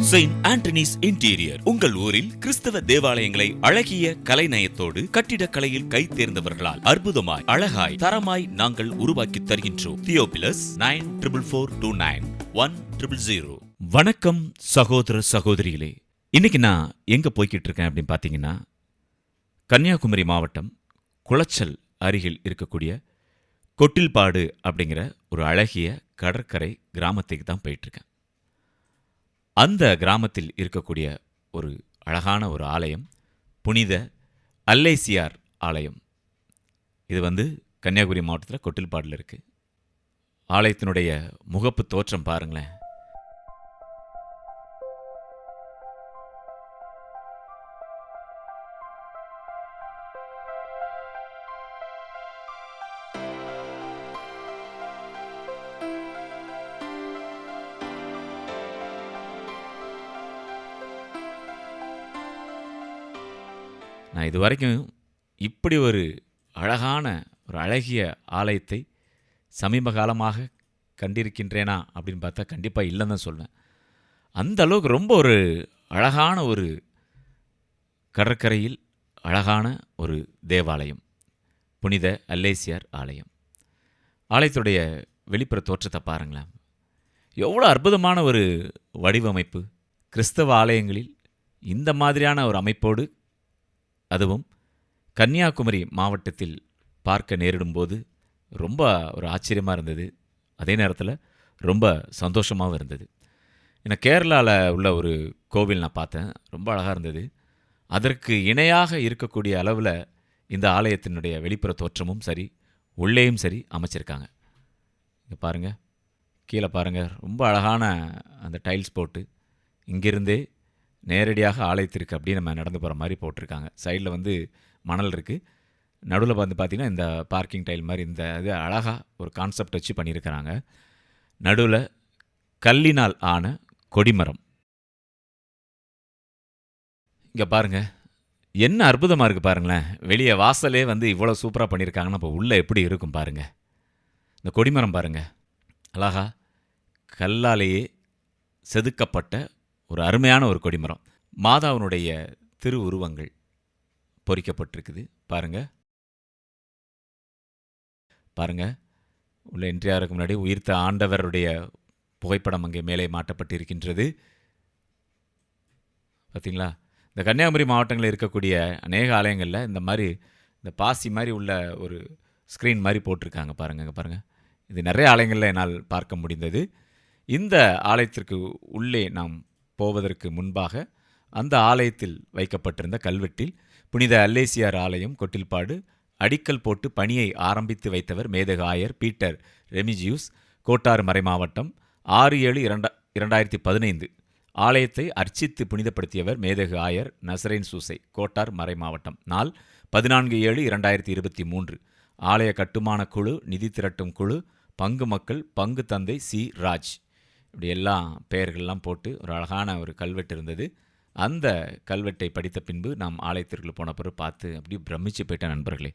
Saint Anthony's interior உங்கள் ஊரில் கிறிஸ்தவ தேவாலயங்களை அழகிய கலைநயத்தோடு கட்டிடக்கலையில் கை தேர்ந்தவர்களால் அற்புதமாய் அழகாய் தரமாய் நாங்கள் உருவாக்கி தருகின்றோம். தியோபிலஸ் 94429100. வணக்கம் சகோதர சகோதரிகளே, இன்னைக்கு நான் எங்க போய்கிட்டு இருக்கேன் அப்படின்னு பாத்தீங்கன்னா, கன்னியாகுமரி மாவட்டம் குளச்சல் அருகில் இருக்கக்கூடிய கொட்டில்பாடு அப்படிங்கிற ஒரு அழகிய கடற்கரை கிராமத்துக்கு தான் போயிட்டு இருக்கேன். அந்த கிராமத்தில் இருக்கக்கூடிய ஒரு அழகான ஒரு ஆலயம் புனித அல்லேசியார் ஆலயம். இது கன்னியாகுமரி மாவட்டத்தில் கொட்டில்பாடில் இருக்கு. ஆலயத்தினுடைய முகப்பு தோற்றம் பாருங்களேன். நான் இதுவரைக்கும் இப்படி ஒரு அழகான ஒரு அழகிய ஆலயத்தை சமீப காலமாக கண்டிருக்கின்றேனா அப்படின்னு பார்த்தா கண்டிப்பாக இல்லைன்னு தான் சொல்வேன். அந்த அளவுக்கு ரொம்ப ஒரு அழகான ஒரு கடற்கரையில் அழகான ஒரு தேவாலயம், புனித அல்லேசியார் ஆலயம். ஆலயத்துடைய வெளிப்புற தோற்றத்தை பாருங்களேன், எவ்வளோ அற்புதமான ஒரு வடிவமைப்பு. கிறிஸ்தவ ஆலயங்களில் இந்த மாதிரியான ஒரு அமைப்போடு, அதுவும் கன்னியாகுமரி மாவட்டத்தில் பார்க்க நேரிடும்போது ரொம்ப ஒரு ஆச்சரியமாக இருந்தது. அதே நேரத்தில் ரொம்ப சந்தோஷமாகவும் இருந்தது. ஏன்னா கேரளாவில் உள்ள ஒரு கோவில் நான் பார்த்தேன், ரொம்ப அழகாக இருந்தது. அதற்கு இணையாக இருக்கக்கூடிய அளவில் இந்த ஆலயத்தினுடைய வெளிப்புற தோற்றமும் சரி, உள்ளேயும் சரி அமைச்சிருக்காங்க. இங்கே பாருங்கள், கீழே பாருங்கள், ரொம்ப அழகான அந்த டைல்ஸ் போட்டு இங்கிருந்தே நேரடியாக ஆலயத்திற்கு அப்படியே நம்ம நடந்து போகிற மாதிரி போட்டிருக்காங்க. சைடில் மணல் இருக்குது, நடுவில் பார்த்திங்கன்னா இந்த பார்க்கிங் டைல் மாதிரி இந்த இது அழகாக ஒரு கான்செப்ட் வச்சு பண்ணியிருக்கிறாங்க. நடுவில் கல்லினால் ஆன கொடிமரம். இங்கே பாருங்கள், என்ன அற்புதமாக இருக்குது பாருங்களேன். வெளியே வாசலே இவ்வளோ சூப்பராக பண்ணியிருக்காங்கன்னா இப்போ உள்ளே எப்படி இருக்கும் பாருங்கள். இந்த கொடிமரம் பாருங்கள், அழகா கல்லாலேயே செதுக்கப்பட்ட ஒரு அருமையான ஒரு கொடிமரம். மாதாவினுடைய திருவுருவங்கள் பொறிக்கப்பட்டிருக்குது பாருங்கள். பாருங்கள், உள்ள என்ட்ரியாருக்கு முன்னாடி உயிர்த்த ஆண்டவருடைய புகைப்படம் அங்கே மேலே மாட்டப்பட்டிருக்கின்றது. பார்த்தீங்களா? இந்த கன்னியாகுமரி மாவட்டங்களில் இருக்கக்கூடிய அநேக ஆலயங்களில் இந்த மாதிரி இந்த பாசி மாதிரி உள்ள ஒரு ஸ்க்ரீன் மாதிரி போட்டிருக்காங்க பாருங்கள். இங்கே பாருங்கள், இது நிறைய ஆலயங்களில் என்னால் பார்க்க முடிந்தது. இந்த ஆலயத்திற்கு உள்ளே நாம் போவதற்கு முன்பாக அந்த ஆலயத்தில் வைக்கப்பட்டிருந்த கல்வெட்டில் புனித அல்லேசியார் ஆலயம் கொட்டில்பாடு அடிக்கல் போட்டு பணியை ஆரம்பித்து வைத்தவர் மேதகு ஆயர் பீட்டர் ரெமிஜியூஸ், கோட்டார் மறைமாவட்டம் 6/7/2015. ஆலயத்தை அர்ச்சித்து புனிதப்படுத்தியவர் மேதகு ஆயர் நசரேன் சூசை, கோட்டார் மறைமாவட்டம். நாள் 14/7/2023. ஆலய கட்டுமான குழு, நிதி திரட்டும் குழு, பங்கு மக்கள், பங்கு தந்தை சி ராஜ். இப்படி எல்லாம் பெயர்கள்லாம் போட்டு ஒரு அழகான ஒரு கல்வெட்டு இருந்தது. அந்த கல்வெட்டை படித்த பின்பு நாம் ஆலயத்திற்கு போன பிறகு பார்த்து அப்படி பிரமிச்சு போயிட்ட நண்பர்களே.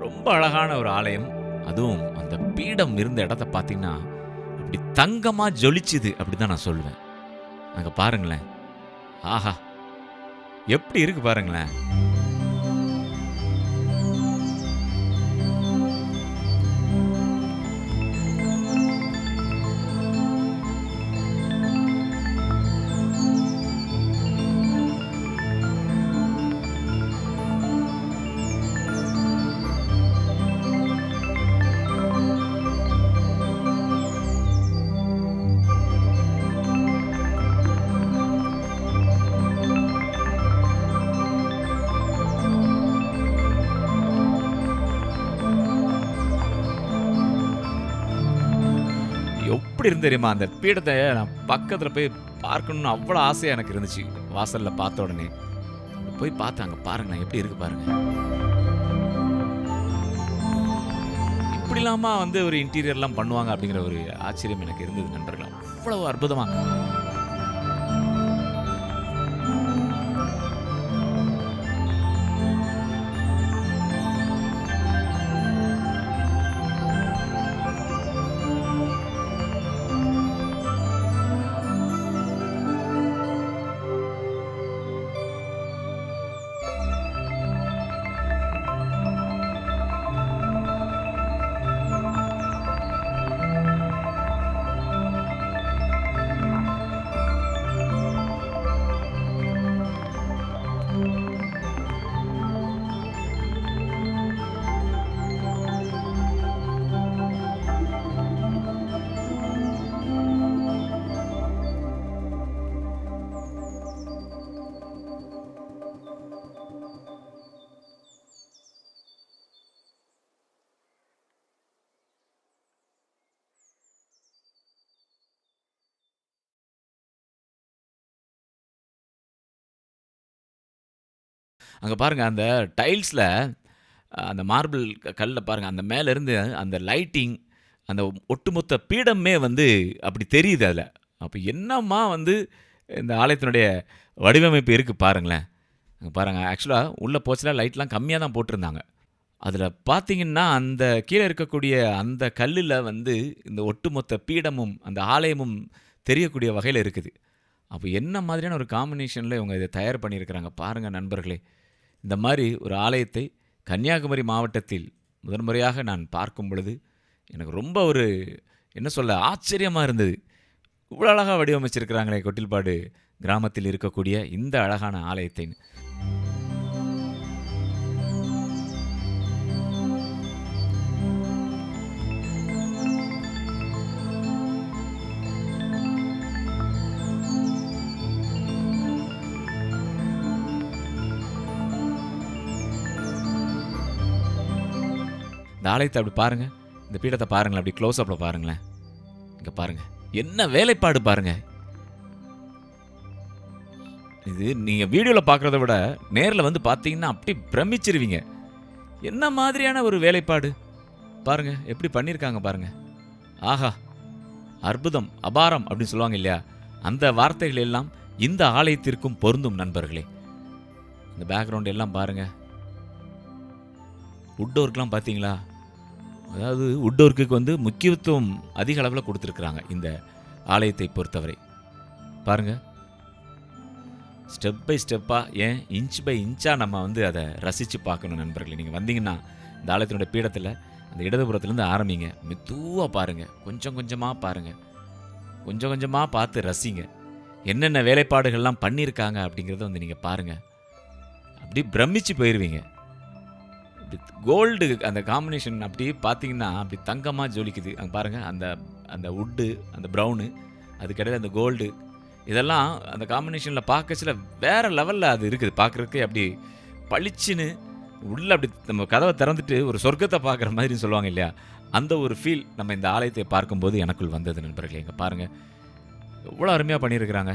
ரொம்ப அழகான ஒரு ஆலயம். அதுவும் அந்த பீடம் இருந்த இடத்த பார்த்தீங்கன்னா அப்படி தங்கமாக ஜொலிச்சுது அப்படி தான் நான் சொல்லுவேன். அங்கே பாருங்களேன், ஆஹா எப்படி இருக்கு பாருங்களேன். எப்படி இருந்து தெரியுமா, அந்த பீடத்தை நான் பக்கத்தில் போய் பார்க்கணும்னு அவ்வளோ ஆசையாக எனக்கு இருந்துச்சு. வாசலில் பார்த்த உடனே போய் பார்த்தாங்க. பாருங்களேன் எப்படி இருக்கு பாருங்க. இப்படிலாமா ஒரு இன்டீரியர்லாம் பண்ணுவாங்க அப்படிங்கிற ஒரு ஆச்சரியம் எனக்கு இருந்தது நண்பர்களா. அவ்வளவு அற்புதமாக. அங்கே பாருங்கள், அந்த டைல்ஸில் அந்த மார்பிள் கல்லில் பாருங்கள், அந்த மேலேருந்து அந்த லைட்டிங், அந்த ஒட்டுமொத்த பீடமே வந்து அப்படி தெரியுது அதில். அப்போ என்னம்மா வந்து இந்த ஆலயத்தினுடைய வடிவமைப்பு இருக்குது பாருங்களேன். அங்கே பாருங்கள், ஆக்சுவலாக உள்ளே போச்சுல லைட்லாம் கம்மியாக தான் போட்டிருந்தாங்க. அதில் பார்த்தீங்கன்னா, அந்த கீழே இருக்கக்கூடிய அந்த கல்லில் வந்து இந்த ஒட்டுமொத்த பீடமும் அந்த ஆலயமும் தெரியக்கூடிய வகையில் இருக்குது. அப்போ என்ன மாதிரியான ஒரு காம்பினேஷனில் இவங்க இதை தயார் பண்ணியிருக்கிறாங்க பாருங்கள் நண்பர்களே. இந்த மாதிரி ஒரு ஆலயத்தை கன்னியாகுமரி மாவட்டத்தில் முதன்முறையாக நான் பார்க்கும் பொழுது எனக்கு ரொம்ப ஒரு என்ன சொல்ல ஆச்சரியமாக இருந்தது. இவ்வளோ அழகாக வடிவமைச்சிருக்கிறாங்களே கொட்டில்பாடு கிராமத்தில் இருக்கக்கூடிய இந்த அழகான ஆலயத்தை. இந்த ஆலயத்தை அப்படி பாருங்கள், இந்த பீடத்தை பாருங்களேன், அப்படி க்ளோஸ் அப்பில் பாருங்களேன். இங்கே பாருங்கள், என்ன வேலைப்பாடு பாருங்கள். இது நீங்கள் வீடியோவில் பார்க்குறத விட நேரில் வந்து பார்த்தீங்கன்னா அப்படி பிரமிச்சிருவீங்க. என்ன மாதிரியான ஒரு வேலைப்பாடு பாருங்கள், எப்படி பண்ணியிருக்காங்க பாருங்கள். ஆஹா, அற்புதம், அபாரம் அப்படின்னு சொல்லுவாங்க இல்லையா, அந்த வார்த்தைகள் எல்லாம் இந்த ஆலயத்திற்கும் பொருந்தும் நண்பர்களே. இந்த பேக்ரவுண்ட் எல்லாம் பாருங்கள். வுட் ஒர்க்லாம் பார்த்தீங்களா? அதாவது வுட் ஒர்க்குக்கு வந்து முக்கியத்துவம் அதிக அளவில் கொடுத்துருக்குறாங்க இந்த ஆலயத்தை பொறுத்தவரை. பாருங்கள், ஸ்டெப் பை ஸ்டெப்பாக, ஏன் இன்ச் பை இன்ச்சாக நம்ம வந்து அதை ரசித்து பார்க்கணும் நண்பர்களே. நீங்கள் வந்தீங்கன்னா இந்த ஆலயத்தினுடைய பீடத்தில் அந்த இடதுபுறத்துலேருந்து ஆரம்பிங்க, மெதுவாக பாருங்கள், கொஞ்சம் கொஞ்சமாக பாருங்கள், கொஞ்சம் கொஞ்சமாக பார்த்து ரசிங்க. என்னென்ன வேலைப்பாடுகள்லாம் பண்ணியிருக்காங்க அப்படிங்கிறத வந்து நீங்கள் பாருங்கள், அப்படி பிரமிச்சு போயிடுவீங்க. கோல்டு அந்த காம்பினேஷன் அப்படி பார்த்தீங்கன்னா அப்படி தங்கமாக ஜொலிக்குது. அங்கே பாருங்கள், அந்த அந்த வுட்டு, அந்த ப்ரௌனு, அதுக்கிடையில் அந்த கோல்டு, இதெல்லாம் அந்த காம்பினேஷனில் பார்க்கச்சில வேறு லெவலில் அது இருக்குது. பார்க்குறதுக்கே அப்படி பளிச்சுன்னு உள்ளே அப்படி நம்ம கதவை திறந்துட்டு ஒரு சொர்க்கத்தை பார்க்குற மாதிரி சொல்லுவாங்க இல்லையா, அந்த ஒரு ஃபீல் நம்ம இந்த ஆலயத்தை பார்க்கும்போது எனக்குள் வந்தது நண்பர்களே. இங்கே பாருங்கள், எவ்வளோ அருமையாக பண்ணியிருக்கிறாங்க.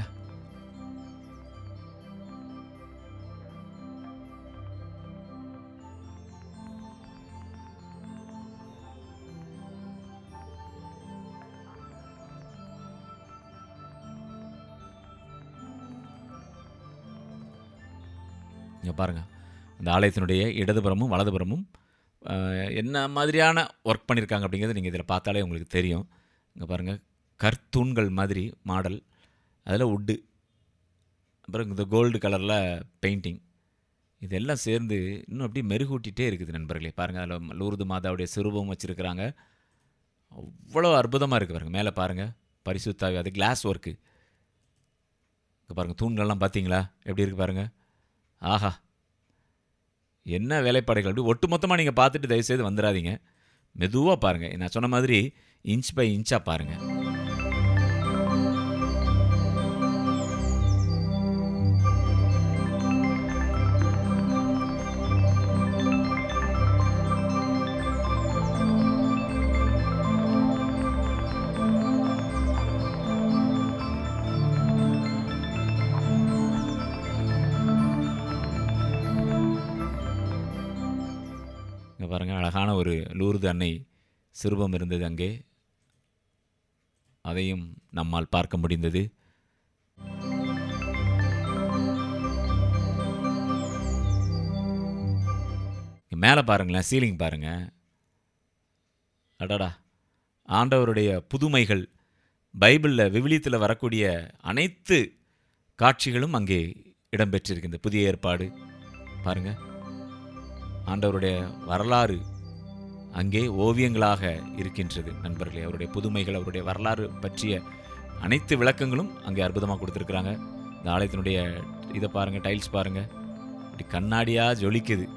இங்கே பாருங்கள், இந்த ஆலயத்தினுடைய இடதுபுறமும் வலதுபுறமும் என்ன மாதிரியான ஒர்க் பண்ணியிருக்காங்க அப்படிங்கிறது நீங்கள் இதில் பார்த்தாலே உங்களுக்கு தெரியும். இங்கே பாருங்கள், கற்தூண்கள் மாதிரி மாடல், அதில் வுட்டு, அப்புறம் இந்த கோல்டு கலரில் பெயிண்டிங், இதெல்லாம் சேர்ந்து இன்னும் அப்படியே மெருகூட்டிகிட்டே இருக்குது நண்பர்களே. பாருங்கள், அதில் லூர்து மாதாவுடைய சிறுபம் வச்சுருக்கிறாங்க. அவ்வளோ அற்புதமாக இருக்குது பாருங்கள். மேலே பாருங்கள், பரிசுத்தாவி, அது கிளாஸ் ஒர்க்கு. இங்கே பாருங்கள், தூண்கள்லாம் பார்த்தீங்களா எப்படி இருக்குது பாருங்கள். ஆஹா, என்ன வேலைப்பாடுகள். அப்படி ஒட்டு மொத்தமாக நீங்கள் பார்த்துட்டு தயவுசெய்து வந்துடாதீங்க, மெதுவாக பாருங்கள். நான் சொன்ன மாதிரி இன்ச் பை இன்ச்சாக பாருங்கள். இங்கே பாருங்கள், அழகான ஒரு லூர்து அன்னை சிறுபம் இருந்தது அங்கே, அதையும் நம்மால் பார்க்க முடிந்தது. மேலே பாருங்களேன், சீலிங் பாருங்கள். அடடா, ஆண்டவருடைய புதுமைகள், பைபிளில் விவிலியத்தில் வரக்கூடிய அனைத்து காட்சிகளும் அங்கே இடம்பெற்றிருக்கு. இந்த புதிய ஏற்பாடு பாருங்கள், ஆண்டவருடைய வரலாறு அங்கே ஓவியங்களாக இருக்கின்றது நண்பர்களே. அவருடைய புதுமைகள், அவருடைய வரலாறு பற்றிய அனைத்து விளக்கங்களும் அங்கே அற்புதமாக கொடுத்துருக்குறாங்க. இந்த ஆலயத்தினுடைய இதை பாருங்கள், டைல்ஸ் பாருங்கள், இப்படி கண்ணாடியாக ஜொலிக்குது.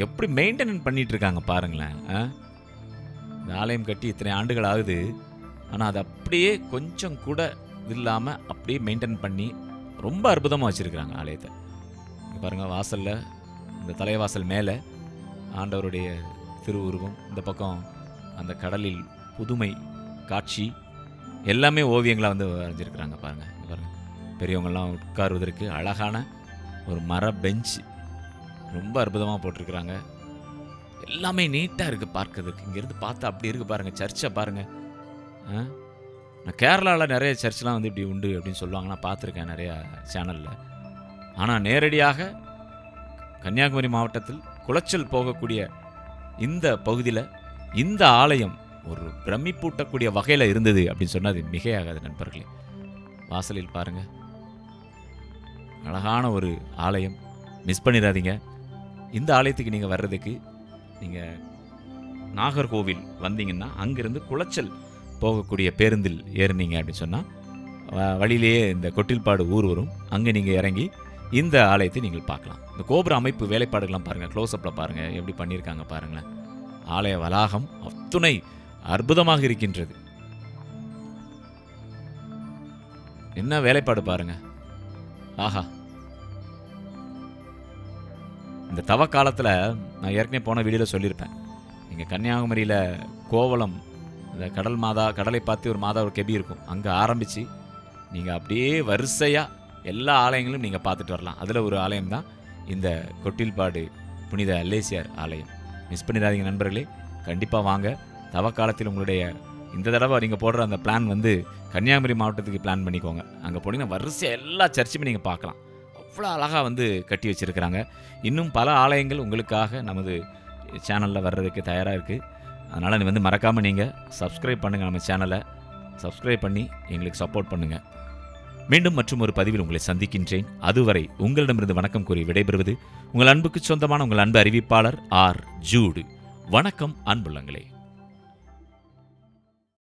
எப்படி மெயின்டெனன்ஸ் பண்ணிகிட்ருக்காங்க பாருங்களேன். இந்த ஆலயம் கட்டி இத்தனை ஆண்டுகள் ஆகுது, ஆனால் அது அப்படியே கொஞ்சம் கூட இது இல்லாமல் அப்படியே மெயின்டைன் பண்ணி ரொம்ப அற்புதமாக வச்சுருக்குறாங்க ஆலயத்தை. பாருங்கள், வாசலில் இந்த தலைவாசல் மேலே ஆண்டவருடைய திருவுருவம், இந்த பக்கம் அந்த கடலில் புதுமை காட்சி, எல்லாமே ஓவியங்களாக வந்து வரைஞ்சிருக்கிறாங்க பாருங்கள். பாருங்கள், பெரியவங்கள்லாம் உட்காருவதற்கு அழகான ஒரு மர பெஞ்ச், ரொம்ப அற்புதமாக போட்டிருக்கிறாங்க. எல்லாமே நீட்டாக இருக்குது பார்க்கறதுக்கு. இங்கேருந்து பார்த்தா அப்படி இருக்குது பாருங்கள், சர்ச்சை பாருங்கள். நான் கேரளாவில் நிறைய சர்ச்லாம் வந்து இப்படி உண்டு அப்படின்னு சொல்லுவாங்க, நான் பார்த்துருக்கேன் நிறையா சேனலில். ஆனால் நேரடியாக கன்னியாகுமரி மாவட்டத்தில் குளச்சல் போகக்கூடிய இந்த பகுதியில் இந்த ஆலயம் ஒரு பிரமிப்பூட்டக்கூடிய வகையில் இருந்தது அப்படின்னு சொன்னால் அது மிகையாகாது நண்பர்களே. வாசலில் பாருங்கள், அழகான ஒரு ஆலயம், மிஸ் பண்ணிடாதீங்க. இந்த ஆலயத்துக்கு நீங்கள் வர்றதுக்கு நீங்கள் நாகர்கோவில் வந்தீங்கன்னா அங்கேருந்து குளச்சல் போகக்கூடிய பேருந்தில் ஏறினீங்க அப்படின்னு சொன்னால் வழியிலேயே இந்த கொட்டில்பாடு ஊர் வரும். அங்கே நீங்கள் இறங்கி இந்த ஆலயத்தை நீங்கள் பார்க்கலாம். இந்த கோபுர அமைப்பு வேலைப்பாடுகள்லாம் பாருங்கள், க்ளோஸ்அப்பில் பாருங்கள் எப்படி பண்ணியிருக்காங்க பாருங்களேன். ஆலய வளாகம் அத்துணை அற்புதமாக இருக்கின்றது. என்ன வேலைப்பாடு பாருங்க, ஆஹா! இந்த தவ காலத்தில் நான் ஏற்கனவே போன வீடியோவில் சொல்லியிருப்பேன், நீங்கள் கன்னியாகுமரியில் கோவளம் இந்த கடல் மாதா, கடலை பார்த்து ஒரு மாதா ஒரு கெபி இருக்கும், அங்கே ஆரம்பித்து நீங்கள் அப்படியே வரிசையாக எல்லா ஆலயங்களும் நீங்கள் பார்த்துட்டு வரலாம். அதில் ஒரு ஆலயம் தான் இந்த கொட்டில்பாடு புனித அல்லேசியார் ஆலயம். மிஸ் பண்ணிடாதீங்க நண்பர்களே, கண்டிப்பாக வாங்க. தவக்காலத்தில் உங்களுடைய இந்த தடவை நீங்கள் போடுற அந்த பிளான் வந்து கன்னியாகுமரி மாவட்டத்துக்கு பிளான் பண்ணிக்கோங்க. அங்கே போனீங்கன்னா வரிசையாக எல்லா சர்ச்சுமே நீங்கள் பார்க்கலாம். அவ்வளோ அழகாக வந்து கட்டி வச்சுருக்கிறாங்க. இன்னும் பல ஆலயங்கள் உங்களுக்காக நமது சேனலில் வர்றதுக்கு தயாராக இருக்குது. அதனால் நீ வந்து மறக்காமல் நீங்கள் சப்ஸ்கிரைப் பண்ணுங்கள், நம்ம சேனலை சப்ஸ்கிரைப் பண்ணி எங்களுக்கு சப்போர்ட் பண்ணுங்கள். மீண்டும் மற்றும் ஒரு பதிவில் உங்களை சந்திக்கின்றேன். அதுவரை உங்களிடமிருந்து வணக்கம் கூறி விடைபெறுவது உங்கள் அன்புக்கு சொந்தமான உங்கள் அன்பு அறிவிப்பாளர் ஆர். ஜூடு. வணக்கம் அன்புள்ளங்களே.